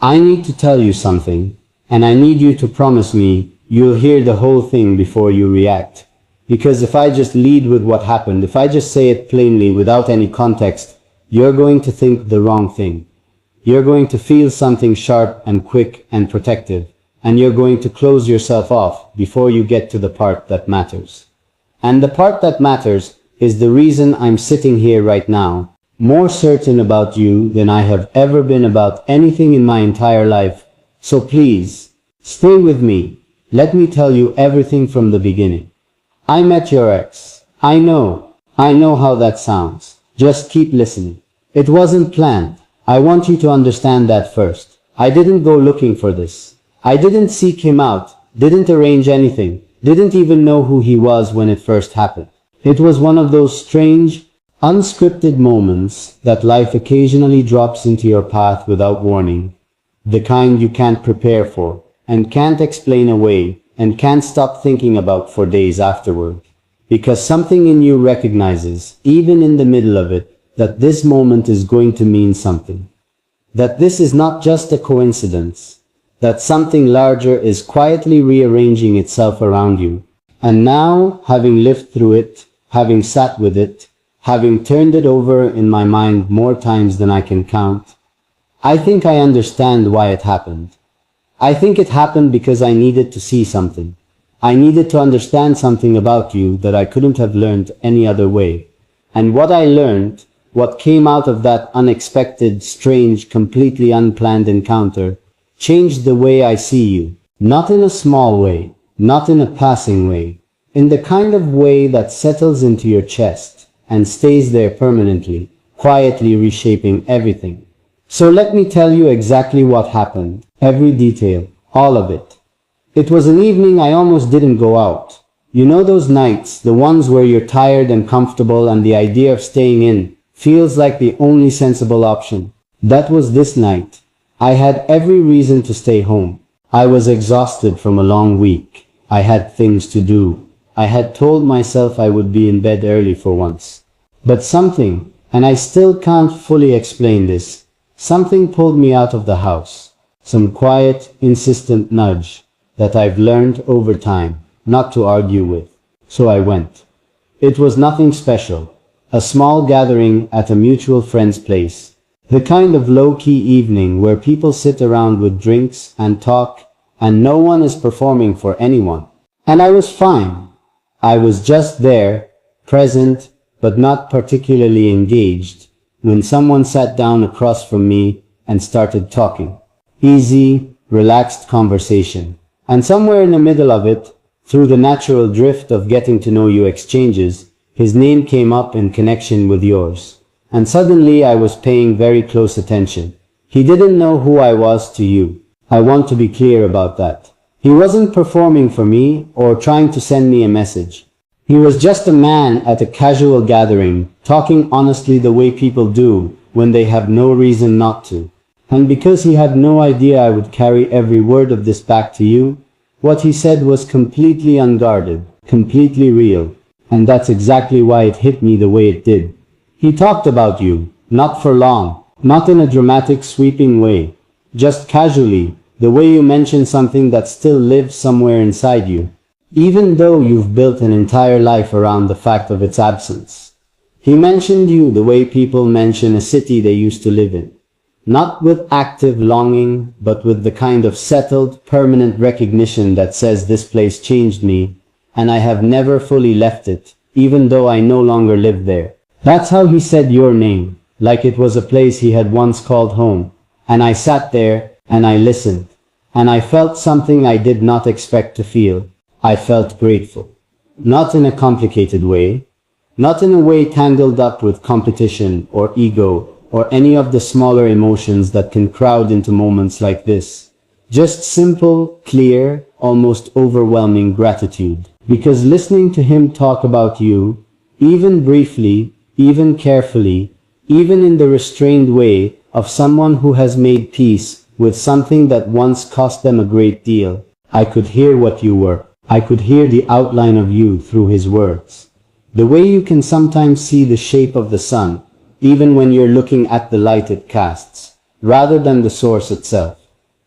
I need to tell you something, and I need you to promise me you'll hear the whole thing before you react. Because if I just lead with what happened, if I just say it plainly without any context, you're going to think the wrong thing. You're going to feel something sharp and quick and protective, and you're going to close yourself off before you get to the part that matters. And the part that matters is the reason I'm sitting here right now, more certain about you than I have ever been about anything in my entire life. So please, stay with me. Let me tell you everything from the beginning. I met your ex. I know how that sounds. Just keep listening. It wasn't planned. I want you to understand that first. I didn't go looking for this. I didn't seek him out, didn't arrange anything, didn't even know who he was when it first happened. It was one of those strange, unscripted moments that life occasionally drops into your path without warning. The kind you can't prepare for, and can't explain away, and can't stop thinking about for days afterward. Because something in you recognizes, even in the middle of it, that this moment is going to mean something. That this is not just a coincidence. That something larger is quietly rearranging itself around you. And now, having lived through it, having sat with it, having turned it over in my mind more times than I can count, I think I understand why it happened. I think it happened because I needed to see something. I needed to understand something about you that I couldn't have learned any other way. And what I learned, what came out of that unexpected, strange, completely unplanned encounter, changed the way I see you. Not in a small way, not in a passing way, in the kind of way that settles into your chest and stays there permanently, quietly reshaping everything. So let me tell you exactly what happened, every detail, all of it. It was an evening I almost didn't go out. You know those nights, the ones where you're tired and comfortable and the idea of staying in feels like the only sensible option. That was this night. I had every reason to stay home. I was exhausted from a long week. I had things to do. I had told myself I would be in bed early for once. But something, and I still can't fully explain this, something pulled me out of the house. Some quiet, insistent nudge that I've learned over time not to argue with. So I went. It was nothing special. A small gathering at a mutual friend's place. The kind of low-key evening where people sit around with drinks and talk and no one is performing for anyone. And I was fine. I was just there, present, but not particularly engaged, when someone sat down across from me and started talking. Easy, relaxed conversation. And somewhere in the middle of it, through the natural drift of getting to know you exchanges, his name came up in connection with yours. And suddenly I was paying very close attention. He didn't know who I was to you. I want to be clear about that. He wasn't performing for me or trying to send me a message. He was just a man at a casual gathering, talking honestly the way people do when they have no reason not to. And because he had no idea I would carry every word of this back to you, what he said was completely unguarded, completely real. And that's exactly why it hit me the way it did. He talked about you, not for long, not in a dramatic sweeping way, just casually, the way you mention something that still lives somewhere inside you, even though you've built an entire life around the fact of its absence. He mentioned you the way people mention a city they used to live in. Not with active longing, but with the kind of settled, permanent recognition that says this place changed me, and I have never fully left it, even though I no longer live there. That's how he said your name, like it was a place he had once called home. And I sat there, and I listened, and I felt something I did not expect to feel. I felt grateful. Not in a complicated way, not in a way tangled up with competition or ego or any of the smaller emotions that can crowd into moments like this. Just simple, clear, almost overwhelming gratitude. Because listening to him talk about you, even briefly, even carefully, even in the restrained way of someone who has made peace with something that once cost them a great deal, I could hear what you were. I could hear the outline of you through his words. The way you can sometimes see the shape of the sun, even when you're looking at the light it casts, rather than the source itself.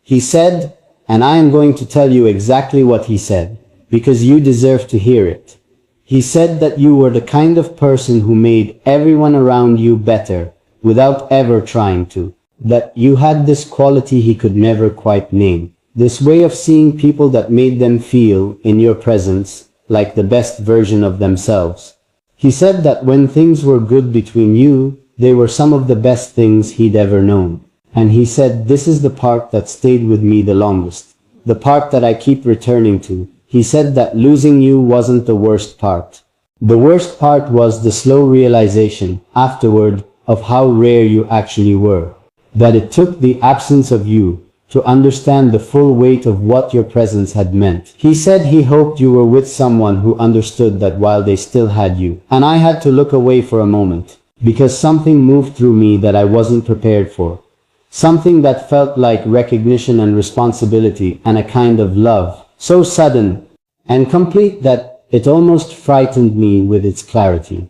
He said, and I am going to tell you exactly what he said, because you deserve to hear it. He said that you were the kind of person who made everyone around you better without ever trying to. That you had this quality he could never quite name. This way of seeing people that made them feel, in your presence, like the best version of themselves. He said that when things were good between you, they were some of the best things he'd ever known. And he said, this is the part that stayed with me the longest. The part that I keep returning to. He said that losing you wasn't the worst part. The worst part was the slow realization, afterward, of how rare you actually were. That it took the absence of you to understand the full weight of what your presence had meant. He said he hoped you were with someone who understood that while they still had you. And I had to look away for a moment, because something moved through me that I wasn't prepared for. Something that felt like recognition and responsibility and a kind of love. So sudden and complete that it almost frightened me with its clarity.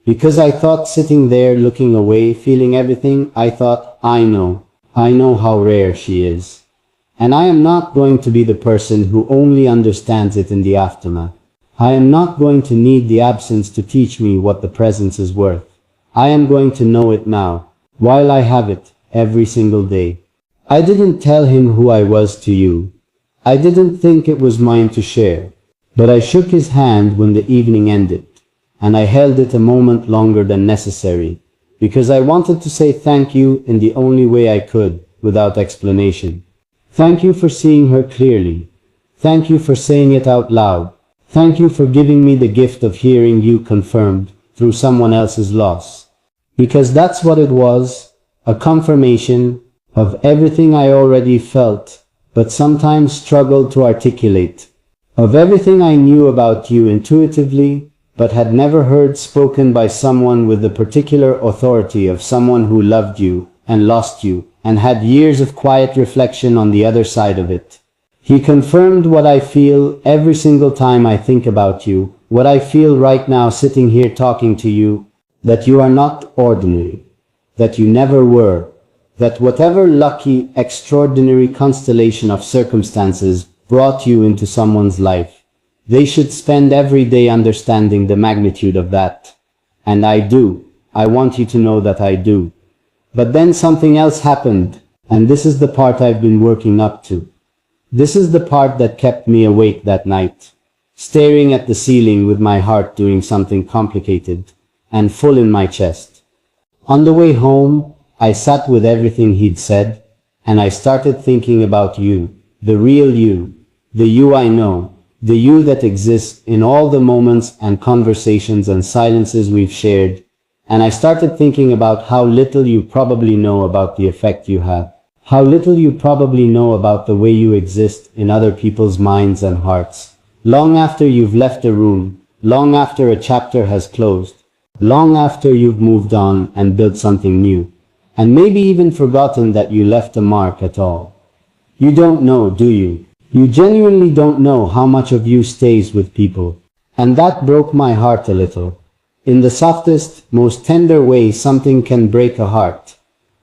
Because I thought sitting there looking away, feeling everything, I thought, I know how rare she is. And I am not going to be the person who only understands it in the aftermath. I am not going to need the absence to teach me what the presence is worth. I am going to know it now, while I have it, every single day. I didn't tell him who I was to you. I didn't think it was mine to share, but I shook his hand when the evening ended, and I held it a moment longer than necessary, because I wanted to say thank you in the only way I could, without explanation. Thank you for seeing her clearly. Thank you for saying it out loud. Thank you for giving me the gift of hearing you confirmed through someone else's loss. Because that's what it was, a confirmation of everything I already felt, but sometimes struggled to articulate, of everything I knew about you intuitively, but had never heard spoken by someone with the particular authority of someone who loved you and lost you and had years of quiet reflection on the other side of it. He confirmed what I feel every single time I think about you, what I feel right now sitting here talking to you, that you are not ordinary, that you never were, that whatever lucky, extraordinary constellation of circumstances brought you into someone's life, they should spend every day understanding the magnitude of that. And I do. I want you to know that I do. But then something else happened, and this is the part I've been working up to. This is the part that kept me awake that night, staring at the ceiling with my heart doing something complicated and full in my chest. On the way home, I sat with everything he'd said, and I started thinking about you, the real you, the you I know, the you that exists in all the moments and conversations and silences we've shared, and I started thinking about how little you probably know about the effect you have, how little you probably know about the way you exist in other people's minds and hearts, long after you've left a room, long after a chapter has closed, long after you've moved on and built something new. And maybe even forgotten that you left a mark at all. You don't know, do you? You genuinely don't know how much of you stays with people. And that broke my heart a little. In the softest, most tender way something can break a heart.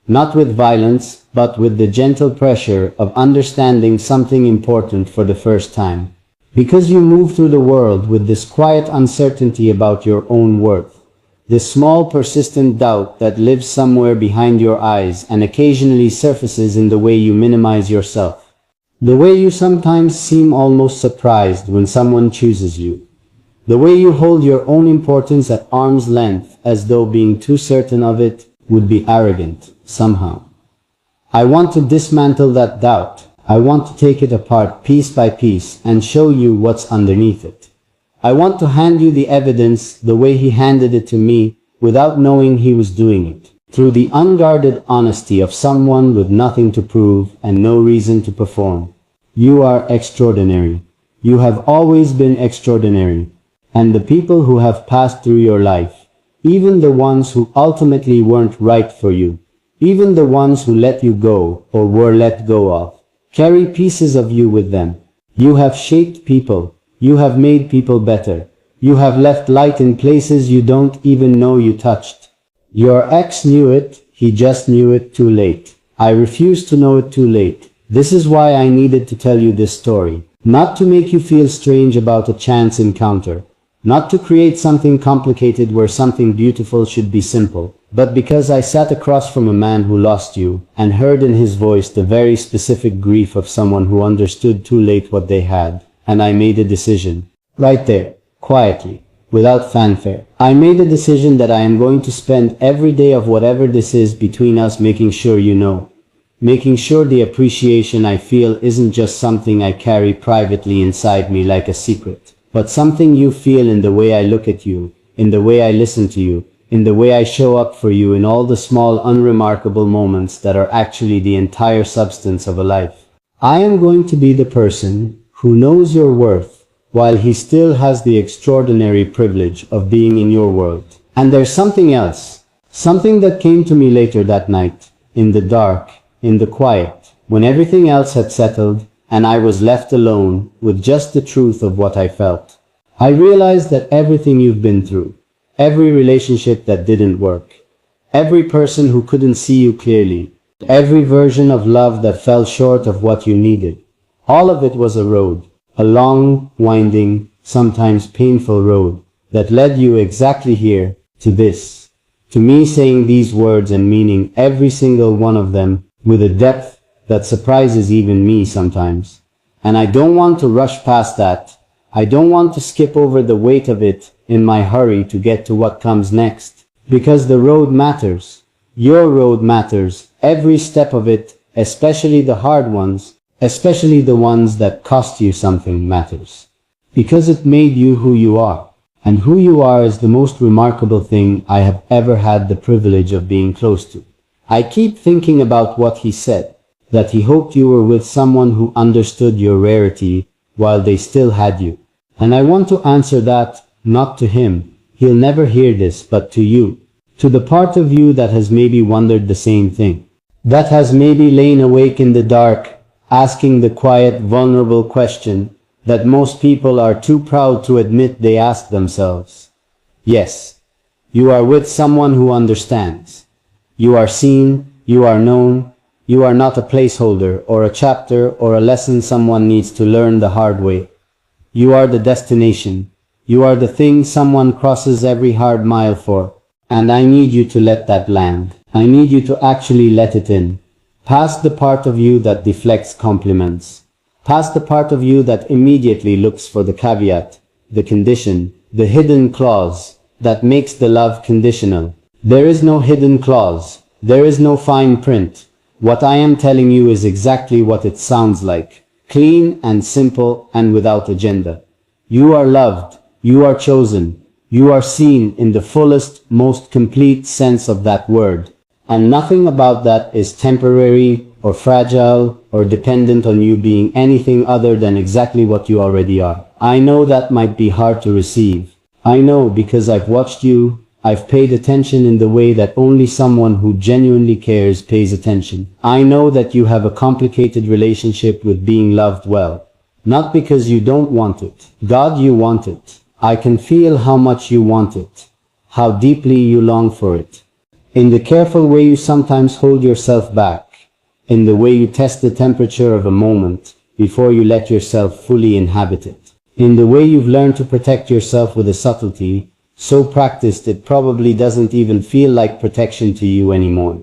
Not with violence, but with the gentle pressure of understanding something important for the first time. Because you move through the world with this quiet uncertainty about your own worth. This small persistent doubt that lives somewhere behind your eyes and occasionally surfaces in the way you minimize yourself. The way you sometimes seem almost surprised when someone chooses you. The way you hold your own importance at arm's length as though being too certain of it would be arrogant, somehow. I want to dismantle that doubt. I want to take it apart piece by piece and show you what's underneath it. I want to hand you the evidence the way he handed it to me without knowing he was doing it. Through the unguarded honesty of someone with nothing to prove and no reason to perform. You are extraordinary. You have always been extraordinary. And the people who have passed through your life, even the ones who ultimately weren't right for you, even the ones who let you go or were let go of, carry pieces of you with them. You have shaped people. You have made people better. You have left light in places you don't even know you touched. Your ex knew it, he just knew it too late. I refuse to know it too late. This is why I needed to tell you this story. Not to make you feel strange about a chance encounter. Not to create something complicated where something beautiful should be simple. But because I sat across from a man who lost you, and heard in his voice the very specific grief of someone who understood too late what they had. And I made a decision. Right there. Quietly. Without fanfare. I made a decision that I am going to spend every day of whatever this is between us making sure you know. Making sure the appreciation I feel isn't just something I carry privately inside me like a secret, but something you feel in the way I look at you, in the way I listen to you, in the way I show up for you in all the small unremarkable moments that are actually the entire substance of a life. I am going to be the person who knows your worth, while he still has the extraordinary privilege of being in your world. And there's something else. Something that came to me later that night, in the dark, in the quiet, when everything else had settled, and I was left alone with just the truth of what I felt. I realized that everything you've been through, every relationship that didn't work, every person who couldn't see you clearly, every version of love that fell short of what you needed, all of it was a road, a long, winding, sometimes painful road that led you exactly here, to this, to me saying these words and meaning every single one of them with a depth that surprises even me sometimes. And I don't want to rush past that. I don't want to skip over the weight of it in my hurry to get to what comes next. Because the road matters. Your road matters. Every step of it, especially the hard ones, especially the ones that cost you something, matters. Because it made you who you are. And who you are is the most remarkable thing I have ever had the privilege of being close to. I keep thinking about what he said, that he hoped you were with someone who understood your rarity while they still had you. And I want to answer that, not to him, he'll never hear this, but to you. To the part of you that has maybe wondered the same thing. That has maybe lain awake in the dark, asking the quiet, vulnerable question that most people are too proud to admit they ask themselves. Yes, you are with someone who understands. You are seen, you are known, you are not a placeholder or a chapter or a lesson someone needs to learn the hard way. You are the destination. You are the thing someone crosses every hard mile for. And I need you to let that land. I need you to actually let it in. Past the part of you that deflects compliments. Past the part of you that immediately looks for the caveat, the condition, the hidden clause that makes the love conditional. There is no hidden clause. There is no fine print. What I am telling you is exactly what it sounds like. Clean and simple and without agenda. You are loved. You are chosen. You are seen in the fullest, most complete sense of that word. And nothing about that is temporary or fragile or dependent on you being anything other than exactly what you already are. I know that might be hard to receive. I know because I've watched you. I've paid attention in the way that only someone who genuinely cares pays attention. I know that you have a complicated relationship with being loved well. Not because you don't want it. God, you want it. I can feel how much you want it. How deeply you long for it. In the careful way you sometimes hold yourself back. In the way you test the temperature of a moment before you let yourself fully inhabit it. In the way you've learned to protect yourself with a subtlety so practiced it probably doesn't even feel like protection to you anymore.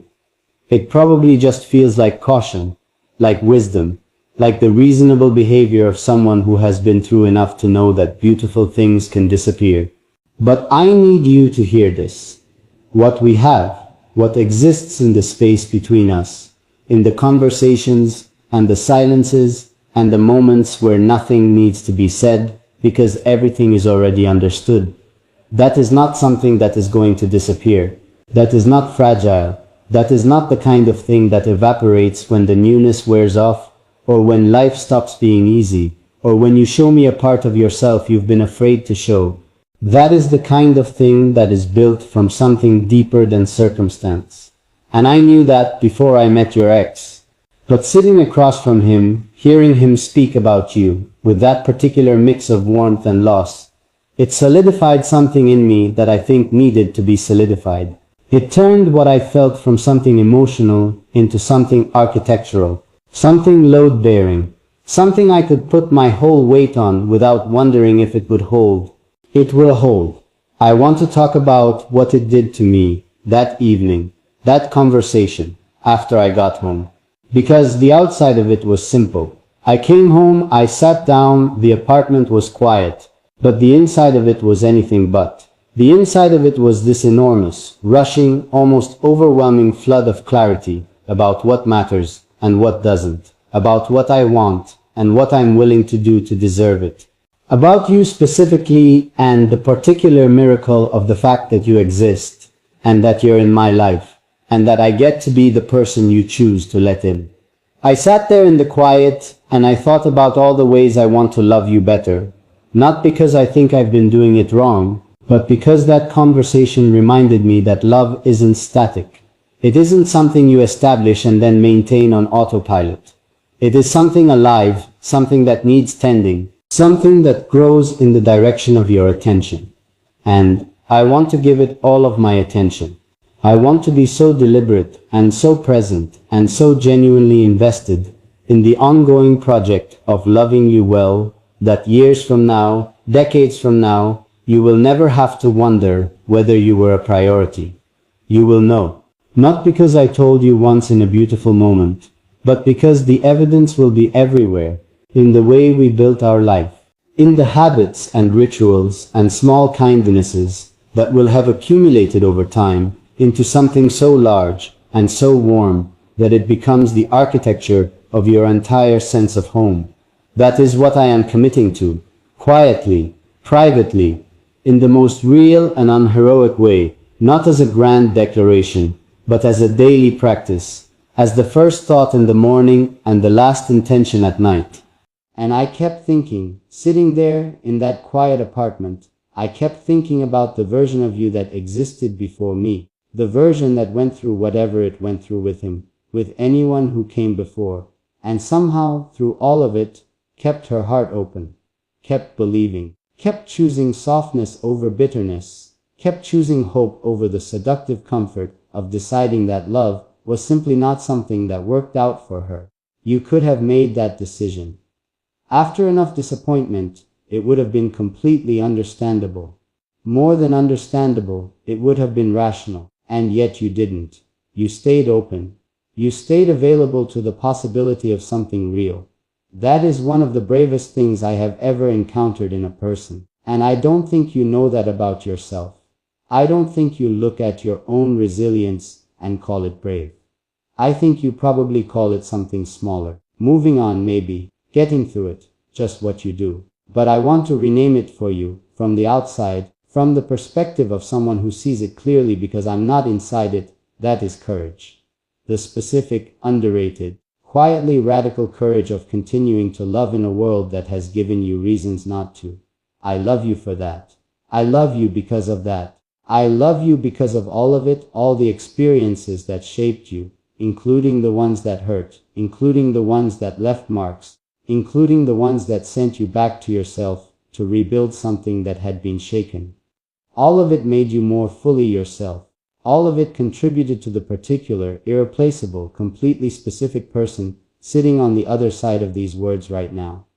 It probably just feels like caution, like wisdom, like the reasonable behavior of someone who has been through enough to know that beautiful things can disappear. But I need you to hear this. What we have, what exists in the space between us, in the conversations and the silences and the moments where nothing needs to be said because everything is already understood. That is not something that is going to disappear. That is not fragile. That is not the kind of thing that evaporates when the newness wears off, or when life stops being easy, or when you show me a part of yourself you've been afraid to show. That is the kind of thing that is built from something deeper than circumstance. And I knew that before I met your ex. But sitting across from him, hearing him speak about you, with that particular mix of warmth and loss, it solidified something in me that I think needed to be solidified. It turned what I felt from something emotional into something architectural, Something load-bearing. Something I could put my whole weight on without wondering if it would hold. It will hold. I want to talk about what it did to me that evening, that conversation, after I got home. Because the outside of it was simple. I came home, I sat down, the apartment was quiet. But the inside of it was anything but. The inside of it was this enormous, rushing, almost overwhelming flood of clarity about what matters and what doesn't, about what I want and what I'm willing to do to deserve it. About you specifically and the particular miracle of the fact that you exist and that you're in my life and that I get to be the person you choose to let in. I sat there in the quiet and I thought about all the ways I want to love you better, not because I think I've been doing it wrong, but because that conversation reminded me that love isn't static. It isn't something you establish and then maintain on autopilot. It is something alive, something that needs tending, something that grows in the direction of your attention. And I want to give it all of my attention. I want to be so deliberate and so present and so genuinely invested in the ongoing project of loving you well that years from now, decades from now, you will never have to wonder whether you were a priority. You will know. Not because I told you once in a beautiful moment, but because the evidence will be everywhere, in the way we built our life, in the habits and rituals and small kindnesses that will have accumulated over time into something so large and so warm that it becomes the architecture of your entire sense of home. That is what I am committing to, quietly, privately, in the most real and unheroic way, not as a grand declaration, but as a daily practice, as the first thought in the morning and the last intention at night. And I kept thinking, sitting there in that quiet apartment, I kept thinking about the version of you that existed before me, the version that went through whatever it went through with him, with anyone who came before, and somehow, through all of it, kept her heart open, kept believing, kept choosing softness over bitterness, kept choosing hope over the seductive comfort of deciding that love was simply not something that worked out for her. You could have made that decision. After enough disappointment, it would have been completely understandable. More than understandable, it would have been rational. And yet you didn't. You stayed open. You stayed available to the possibility of something real. That is one of the bravest things I have ever encountered in a person. And I don't think you know that about yourself. I don't think you look at your own resilience and call it brave. I think you probably call it something smaller. Moving on maybe, getting through it, just what you do. But I want to rename it for you, from the outside, from the perspective of someone who sees it clearly because I'm not inside it. That is courage. The specific, underrated, quietly radical courage of continuing to love in a world that has given you reasons not to. I love you for that. I love you because of that. I love you because of all of it, all the experiences that shaped you, including the ones that hurt, including the ones that left marks, including the ones that sent you back to yourself to rebuild something that had been shaken. All of it made you more fully yourself. All of it contributed to the particular, irreplaceable, completely specific person sitting on the other side of these words right now.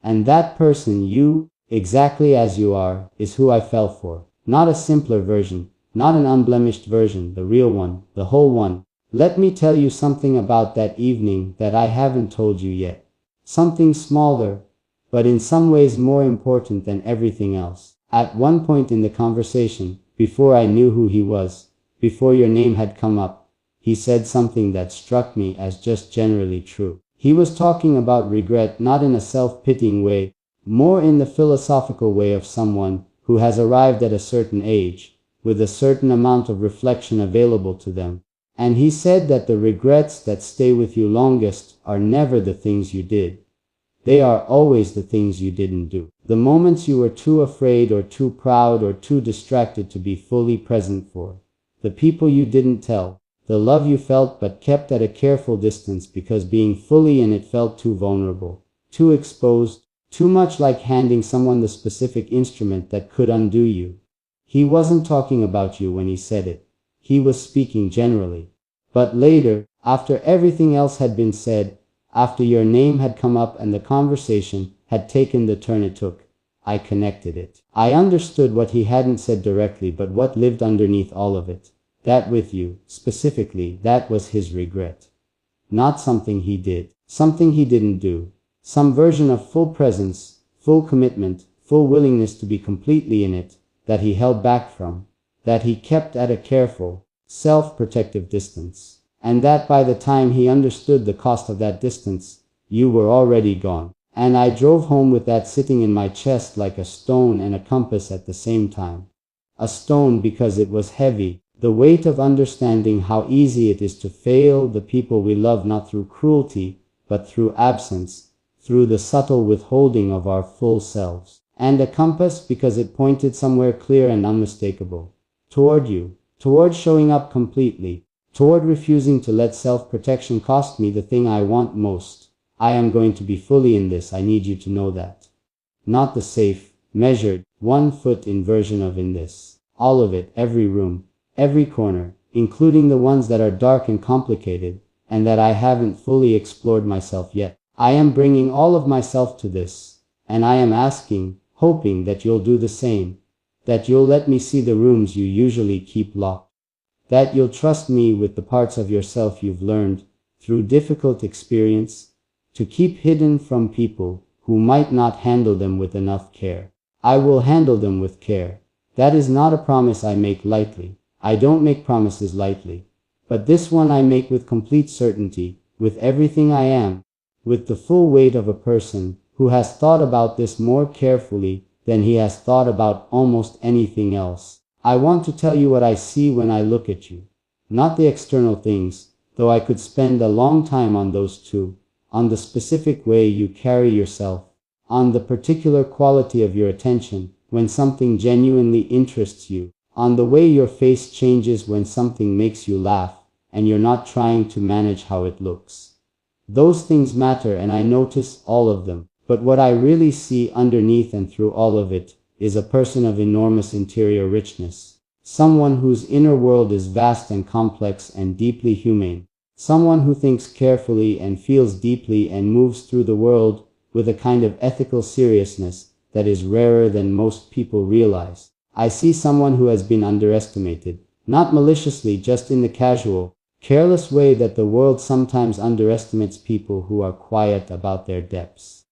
And that person, you, exactly as you are, is who I fell for. Not a simpler version, not an unblemished version, the real one, the whole one. Let me tell you something about that evening that I haven't told you yet. Something smaller, but in some ways more important than everything else. At one point in the conversation, before I knew who he was, before your name had come up, he said something that struck me as just generally true. He was talking about regret not in a self-pitying way, more in the philosophical way of someone who has arrived at a certain age, with a certain amount of reflection available to them. And he said that the regrets that stay with you longest are never the things you did. They are always the things you didn't do. The moments you were too afraid or too proud or too distracted to be fully present for. The people you didn't tell. The love you felt but kept at a careful distance because being fully in it felt too vulnerable, too exposed, too much like handing someone the specific instrument that could undo you. He wasn't talking about you when he said it. He was speaking generally. But later, after everything else had been said, After your name had come up and the conversation had taken the turn it took, I connected it. I understood what he hadn't said directly, but what lived underneath all of it. That with you, specifically, that was his regret. Not something he did, something he didn't do. Some version of full presence, full commitment, full willingness to be completely in it, that he held back from, that he kept at a careful, self-protective distance. And that by the time he understood the cost of that distance, you were already gone. And I drove home with that sitting in my chest like a stone and a compass at the same time. A stone because it was heavy, the weight of understanding how easy it is to fail the people we love, not through cruelty, but through absence, through the subtle withholding of our full selves. And a compass because it pointed somewhere clear and unmistakable. Toward you, toward showing up completely, toward refusing to let self-protection cost me the thing I want most. I am going to be fully in this, I need you to know that. Not the safe, measured, 1 foot in version of in this. All of it, every room, every corner, including the ones that are dark and complicated, and that I haven't fully explored myself yet. I am bringing all of myself to this, and I am asking, hoping that you'll do the same, that you'll let me see the rooms you usually keep locked, that you'll trust me with the parts of yourself you've learned, through difficult experience, to keep hidden from people who might not handle them with enough care. I will handle them with care. That is not a promise I make lightly. I don't make promises lightly. But this one I make with complete certainty, with everything I am, with the full weight of a person who has thought about this more carefully than he has thought about almost anything else. I want to tell you what I see when I look at you. Not the external things, though I could spend a long time on those too. On the specific way you carry yourself, on the particular quality of your attention when something genuinely interests you, on the way your face changes when something makes you laugh, and you're not trying to manage how it looks. Those things matter and I notice all of them, but what I really see underneath and through all of it is a person of enormous interior richness, someone whose inner world is vast and complex and deeply humane. Someone who thinks carefully and feels deeply and moves through the world with a kind of ethical seriousness that is rarer than most people realize. I see someone who has been underestimated, not maliciously, just in the casual, careless way that the world sometimes underestimates people who are quiet about their depths,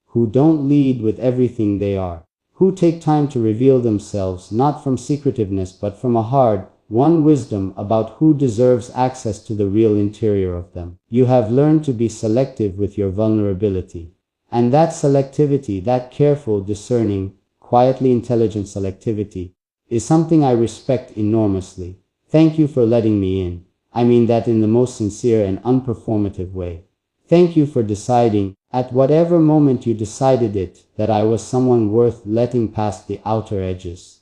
who don't lead with everything they are, who take time to reveal themselves not from secretiveness but from a hard, one wisdom about who deserves access to the real interior of them. You have learned to be selective with your vulnerability. And that selectivity, that careful, discerning, quietly intelligent selectivity, is something I respect enormously. Thank you for letting me in. I mean that in the most sincere and unperformative way. Thank you for deciding, at whatever moment you decided it, that I was someone worth letting past the outer edges.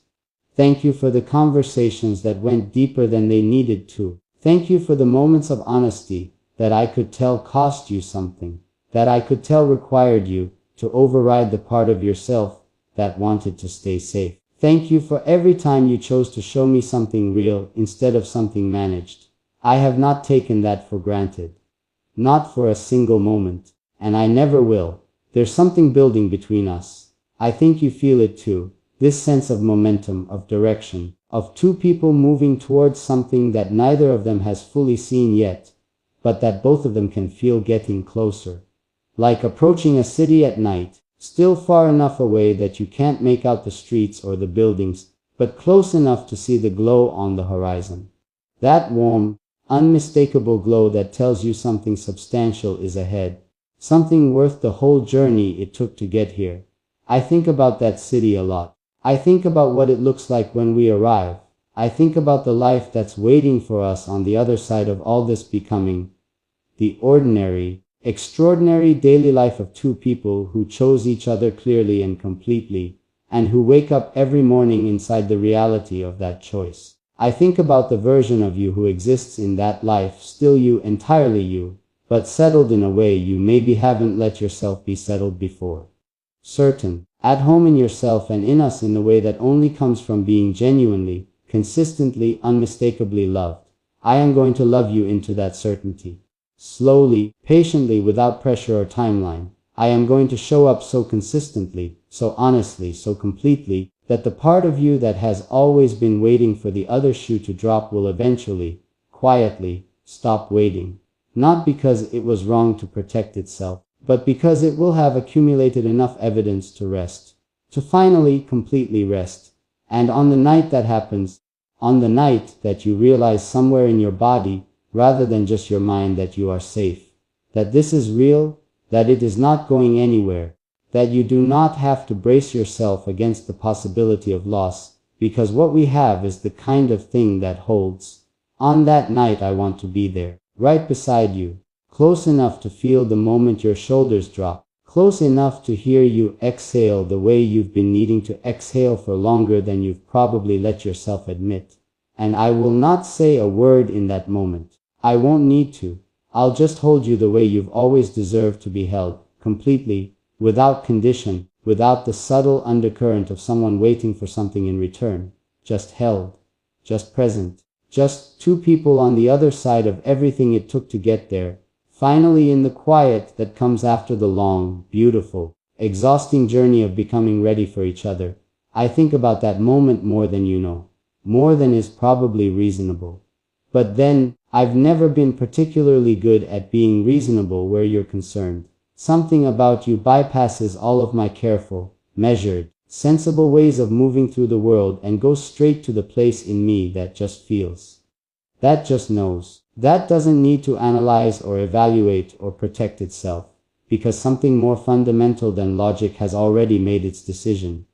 Thank you for the conversations that went deeper than they needed to. Thank you for the moments of honesty that I could tell cost you something, that I could tell required you to override the part of yourself that wanted to stay safe. Thank you for every time you chose to show me something real instead of something managed. I have not taken that for granted. Not for a single moment. And I never will. There's something building between us. I think you feel it too. This sense of momentum, of direction, of two people moving towards something that neither of them has fully seen yet, but that both of them can feel getting closer. Like approaching a city at night, still far enough away that you can't make out the streets or the buildings, but close enough to see the glow on the horizon. That warm, unmistakable glow that tells you something substantial is ahead, something worth the whole journey it took to get here. I think about that city a lot. I think about what it looks like when we arrive. I think about the life that's waiting for us on the other side of all this becoming. The ordinary, extraordinary daily life of two people who chose each other clearly and completely, and who wake up every morning inside the reality of that choice. I think about the version of you who exists in that life, still you, entirely you, but settled in a way you maybe haven't let yourself be settled before. Certain, at home in yourself and in us in the way that only comes from being genuinely, consistently, unmistakably loved. I am going to love you into that certainty. Slowly, patiently, without pressure or timeline. I am going to show up so consistently, so honestly, so completely, that the part of you that has always been waiting for the other shoe to drop will eventually, quietly, stop waiting. Not because it was wrong to protect itself, but because it will have accumulated enough evidence to rest. To finally, completely rest. And on the night that happens, on the night that you realize somewhere in your body, rather than just your mind, that you are safe, that this is real, that it is not going anywhere, that you do not have to brace yourself against the possibility of loss, because what we have is the kind of thing that holds. On that night I want to be there, right beside you, close enough to feel the moment your shoulders drop, close enough to hear you exhale the way you've been needing to exhale for longer than you've probably let yourself admit. And I will not say a word in that moment. I won't need to. I'll just hold you the way you've always deserved to be held, completely, without condition, without the subtle undercurrent of someone waiting for something in return. Just held. Just present. Just two people on the other side of everything it took to get there. Finally, in the quiet that comes after the long, beautiful, exhausting journey of becoming ready for each other. I think about that moment more than you know. More than is probably reasonable. But then, I've never been particularly good at being reasonable where you're concerned. Something about you bypasses all of my careful, measured, sensible ways of moving through the world and goes straight to the place in me that just feels. That just knows. That doesn't need to analyze or evaluate or protect itself, because something more fundamental than logic has already made its decision.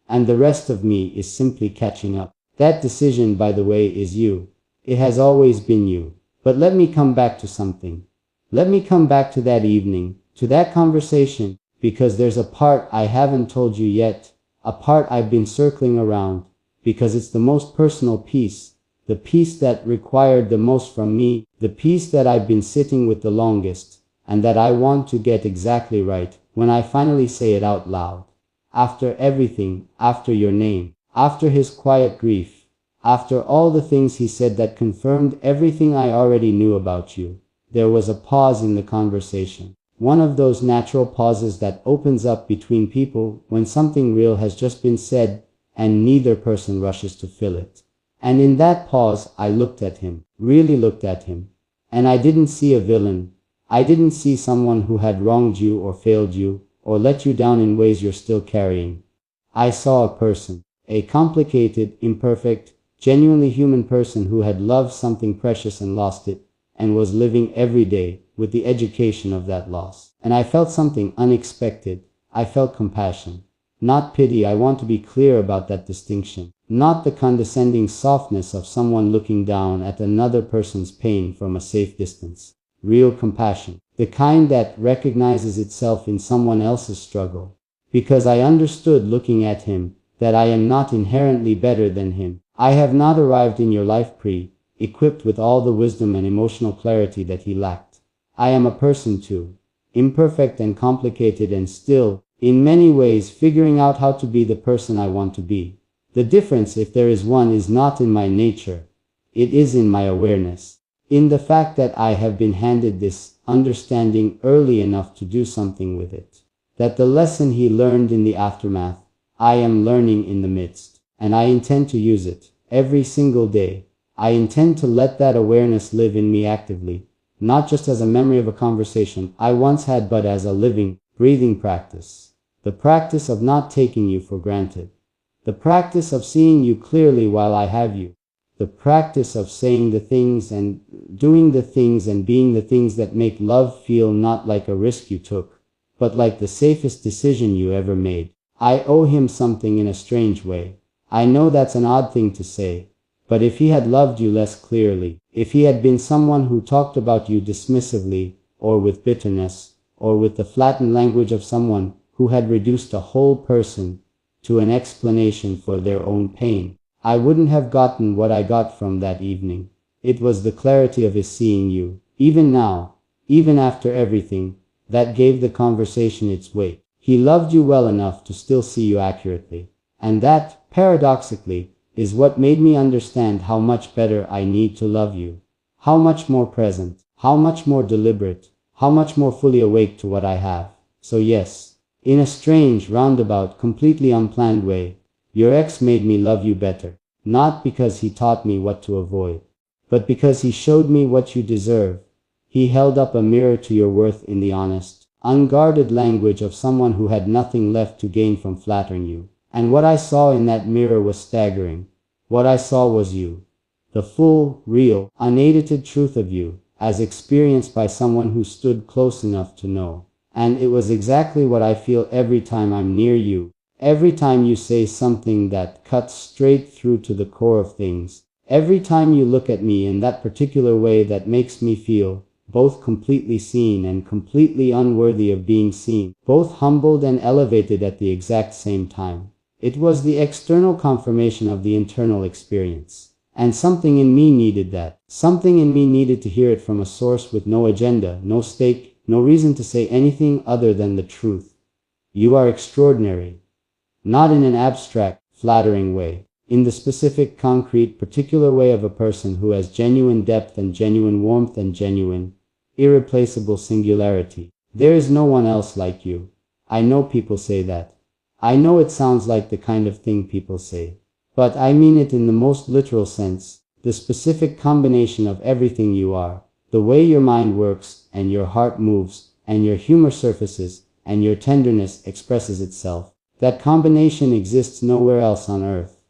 And the rest of me is simply catching up. That decision, by the way, is you. It has always been you. But let me come back to something. Let me come back to that evening, to that conversation, because there's a part I haven't told you yet, a part I've been circling around, because it's the most personal piece, the piece that required the most from me, the piece that I've been sitting with the longest, and that I want to get exactly right when I finally say it out loud. After everything, after your name, after his quiet grief, after all the things he said that confirmed everything I already knew about you, there was a pause in the conversation. One of those natural pauses that opens up between people when something real has just been said and neither person rushes to fill it. And in that pause, I looked at him, really looked at him. And I didn't see a villain. I didn't see someone who had wronged you or failed you or let you down in ways you're still carrying. I saw a person, a complicated, imperfect, genuinely human person who had loved something precious and lost it, and was living every day with the education of that loss. And I felt something unexpected. I felt compassion. Not pity. I want to be clear about that distinction. Not the condescending softness of someone looking down at another person's pain from a safe distance. Real compassion. The kind that recognizes itself in someone else's struggle. Because I understood looking at him that I am not inherently better than him. I have not arrived in your life equipped with all the wisdom and emotional clarity that he lacked. I am a person too, imperfect and complicated and still, in many ways, figuring out how to be the person I want to be. The difference, if there is one, is not in my nature. It is in my awareness. In the fact that I have been handed this understanding early enough to do something with it. That the lesson he learned in the aftermath, I am learning in the midst. And I intend to use it, every single day. I intend to let that awareness live in me actively, not just as a memory of a conversation I once had, but as a living, breathing practice. The practice of not taking you for granted. The practice of seeing you clearly while I have you. The practice of saying the things and doing the things and being the things that make love feel not like a risk you took, but like the safest decision you ever made. I owe him something in a strange way. I know that's an odd thing to say, but if he had loved you less clearly, if he had been someone who talked about you dismissively, or with bitterness, or with the flattened language of someone who had reduced a whole person to an explanation for their own pain, I wouldn't have gotten what I got from that evening. It was the clarity of his seeing you, even now, even after everything, that gave the conversation its weight. He loved you well enough to still see you accurately. And that, paradoxically, is what made me understand how much better I need to love you. How much more present, how much more deliberate, how much more fully awake to what I have. So yes, in a strange, roundabout, completely unplanned way, your ex made me love you better. Not because he taught me what to avoid, but because he showed me what you deserve. He held up a mirror to your worth in the honest, unguarded language of someone who had nothing left to gain from flattering you. And what I saw in that mirror was staggering. What I saw was you. The full, real, unedited truth of you, as experienced by someone who stood close enough to know. And it was exactly what I feel every time I'm near you. Every time you say something that cuts straight through to the core of things. Every time you look at me in that particular way that makes me feel both completely seen and completely unworthy of being seen. Both humbled and elevated at the exact same time. It was the external confirmation of the internal experience. And something in me needed that. Something in me needed to hear it from a source with no agenda, no stake, no reason to say anything other than the truth. You are extraordinary. Not in an abstract, flattering way. In the specific, concrete, particular way of a person who has genuine depth and genuine warmth and genuine, irreplaceable singularity. There is no one else like you. I know people say that. I know it sounds like the kind of thing people say. But I mean it in the most literal sense. The specific combination of everything you are. The way your mind works, and your heart moves, and your humor surfaces, and your tenderness expresses itself. That combination exists nowhere else on earth.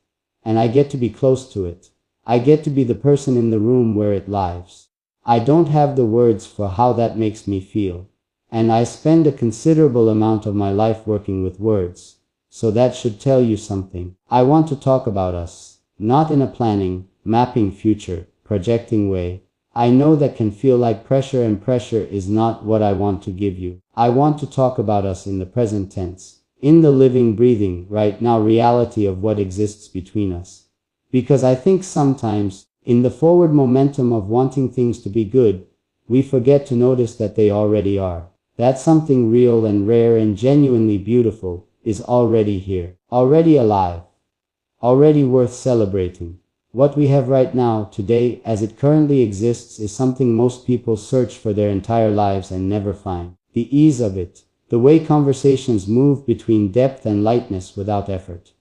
And I get to be close to it. I get to be the person in the room where it lives. I don't have the words for how that makes me feel. And I spend a considerable amount of my life working with words. So that should tell you something. I want to talk about us. Not in a planning, mapping future, projecting way. I know that can feel like pressure, and pressure is not what I want to give you. I want to talk about us in the present tense. In the living, breathing, right now reality of what exists between us. Because I think sometimes, in the forward momentum of wanting things to be good, we forget to notice that they already are. That something real and rare and genuinely beautiful is already here, already alive, already worth celebrating. What we have right now, today, as it currently exists, is something most people search for their entire lives and never find. The ease of it. The way conversations move between depth and lightness without effort.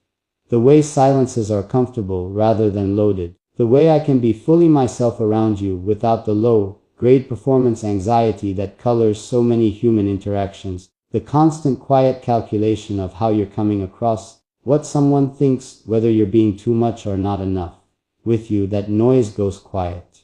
The way silences are comfortable rather than loaded. The way I can be fully myself around you without the low-grade performance anxiety that colors so many human interactions. The constant quiet calculation of how you're coming across, what someone thinks, whether you're being too much or not enough. With you, that noise goes quiet.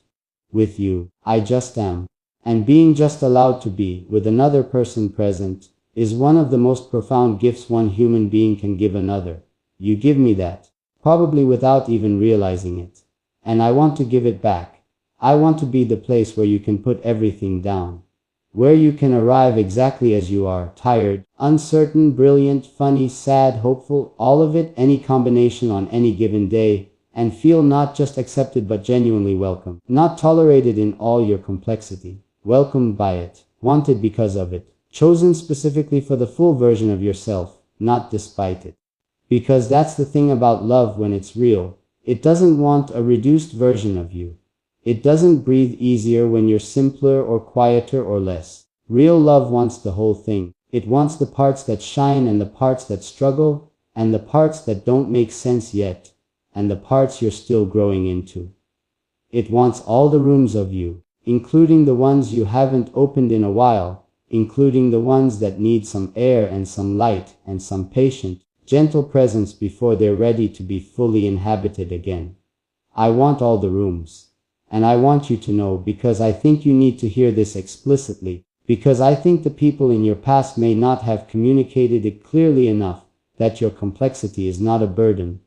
With you, I just am. And being just allowed to be, with another person present, is one of the most profound gifts one human being can give another. You give me that, probably without even realizing it. And I want to give it back. I want to be the place where you can put everything down. Where you can arrive exactly as you are, tired, uncertain, brilliant, funny, sad, hopeful, all of it, any combination on any given day, and feel not just accepted but genuinely welcome. Not tolerated in all your complexity. Welcomed by it, wanted because of it. Chosen specifically for the full version of yourself, not despite it. Because that's the thing about love when it's real. It doesn't want a reduced version of you. It doesn't breathe easier when you're simpler or quieter or less. Real love wants the whole thing. It wants the parts that shine and the parts that struggle, and the parts that don't make sense yet, and the parts you're still growing into. It wants all the rooms of you, including the ones you haven't opened in a while, including the ones that need some air and some light and some patient, gentle presence before they're ready to be fully inhabited again. I want all the rooms. And I want you to know, because I think you need to hear this explicitly, because I think the people in your past may not have communicated it clearly enough, that your complexity is not a burden.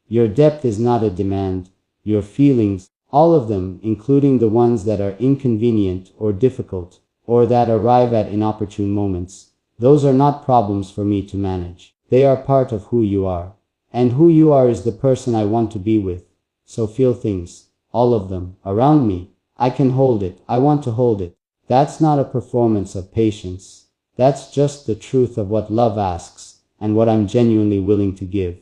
Your depth is not a demand. Your feelings, all of them, including the ones that are inconvenient or difficult, or that arrive at inopportune moments, those are not problems for me to manage. They are part of who you are. And who you are is the person I want to be with. So feel things, all of them, around me. I can hold it. I want to hold it. That's not a performance of patience. That's just the truth of what love asks, and what I'm genuinely willing to give.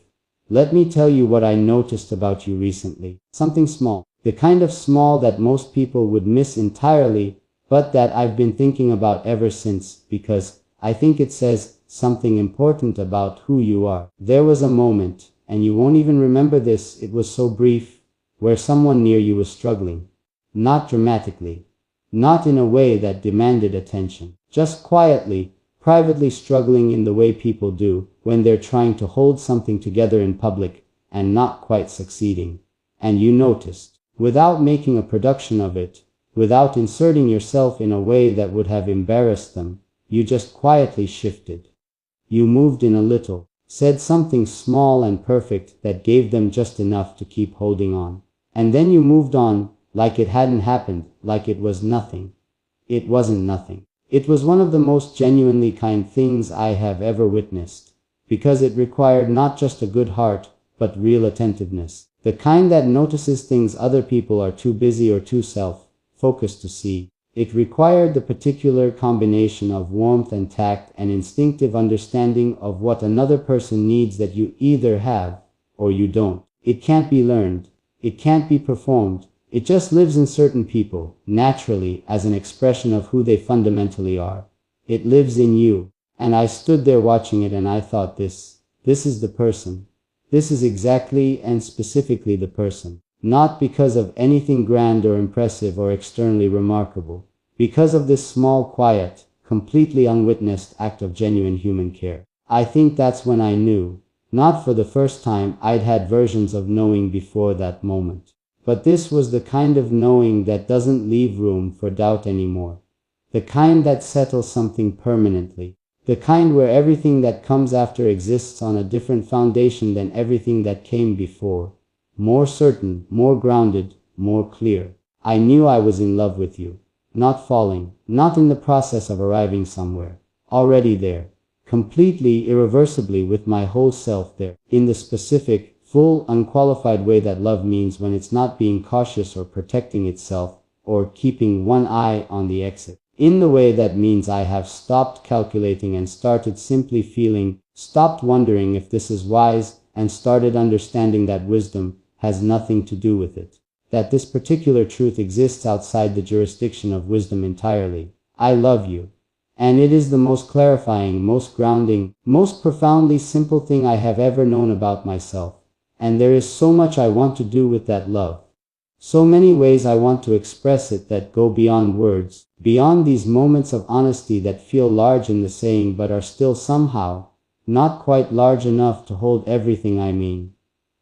Let me tell you what I noticed about you recently. Something small. The kind of small that most people would miss entirely, but that I've been thinking about ever since, because I think it says something important about who you are. There was a moment, and you won't even remember this, it was so brief, where someone near you was struggling. Not dramatically. Not in a way that demanded attention. Just quietly, privately struggling in the way people do when they're trying to hold something together in public and not quite succeeding. And you noticed, without making a production of it, without inserting yourself in a way that would have embarrassed them, you just quietly shifted. You moved in a little, said something small and perfect that gave them just enough to keep holding on. And then you moved on, like it hadn't happened, like it was nothing. It wasn't nothing. It was one of the most genuinely kind things I have ever witnessed, because it required not just a good heart, but real attentiveness. The kind that notices things other people are too busy or too self-focused to see. It required the particular combination of warmth and tact and instinctive understanding of what another person needs that you either have or you don't. It can't be learned. It can't be performed. It just lives in certain people, naturally, as an expression of who they fundamentally are. It lives in you. And I stood there watching it and I thought this is the person. This is exactly and specifically the person. Not because of anything grand or impressive or externally remarkable. Because of this small, quiet, completely unwitnessed act of genuine human care. I think that's when I knew. Not for the first time, I'd had versions of knowing before that moment. But this was the kind of knowing that doesn't leave room for doubt anymore. The kind that settles something permanently. The kind where everything that comes after exists on a different foundation than everything that came before. More certain, more grounded, more clear. I knew I was in love with you. Not falling, not in the process of arriving somewhere. Already there. Completely, irreversibly, with my whole self there. In the specific, full, unqualified way that love means when it's not being cautious or protecting itself, or keeping one eye on the exit. In the way that means I have stopped calculating and started simply feeling, stopped wondering if this is wise, and started understanding that wisdom has nothing to do with it. That this particular truth exists outside the jurisdiction of wisdom entirely. I love you. And it is the most clarifying, most grounding, most profoundly simple thing I have ever known about myself. And there is so much I want to do with that love. So many ways I want to express it that go beyond words, beyond these moments of honesty that feel large in the saying but are still somehow not quite large enough to hold everything I mean.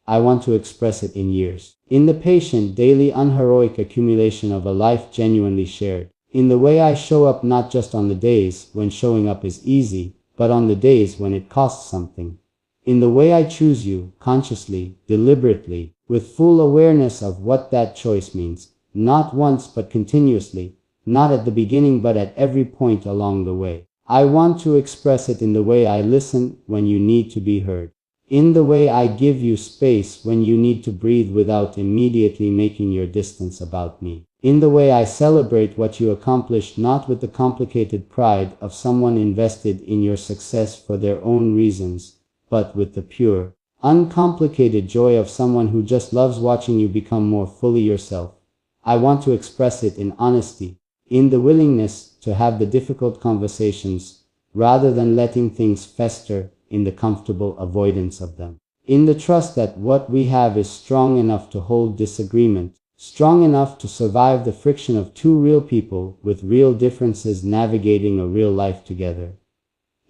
I want to express it in years. In the patient, daily, unheroic accumulation of a life genuinely shared. In the way I show up not just on the days when showing up is easy, but on the days when it costs something. In the way I choose you, consciously, deliberately, with full awareness of what that choice means, not once but continuously, not at the beginning but at every point along the way. I want to express it in the way I listen when you need to be heard. In the way I give you space when you need to breathe without immediately making your distance about me. In the way I celebrate what you accomplish, not with the complicated pride of someone invested in your success for their own reasons, but with the pure, uncomplicated joy of someone who just loves watching you become more fully yourself. I want to express it in honesty, in the willingness to have the difficult conversations, rather than letting things fester in the comfortable avoidance of them. In the trust that what we have is strong enough to hold disagreement, strong enough to survive the friction of two real people with real differences navigating a real life together.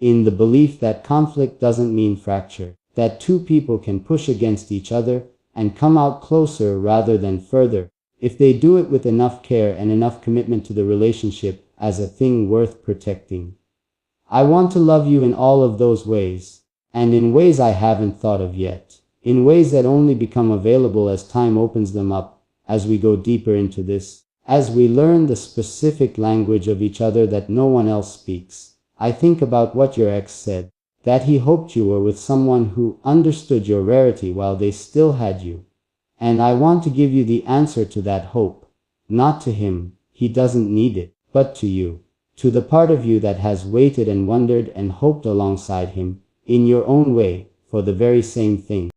In the belief that conflict doesn't mean fracture, that two people can push against each other and come out closer rather than further, if they do it with enough care and enough commitment to the relationship as a thing worth protecting. I want to love you in all of those ways, and in ways I haven't thought of yet, in ways that only become available as time opens them up, as we go deeper into this, as we learn the specific language of each other that no one else speaks. I think about what your ex said, that he hoped you were with someone who understood your rarity while they still had you. And I want to give you the answer to that hope. Not to him, he doesn't need it, but to you. To the part of you that has waited and wondered and hoped alongside him, in your own way, for the very same thing.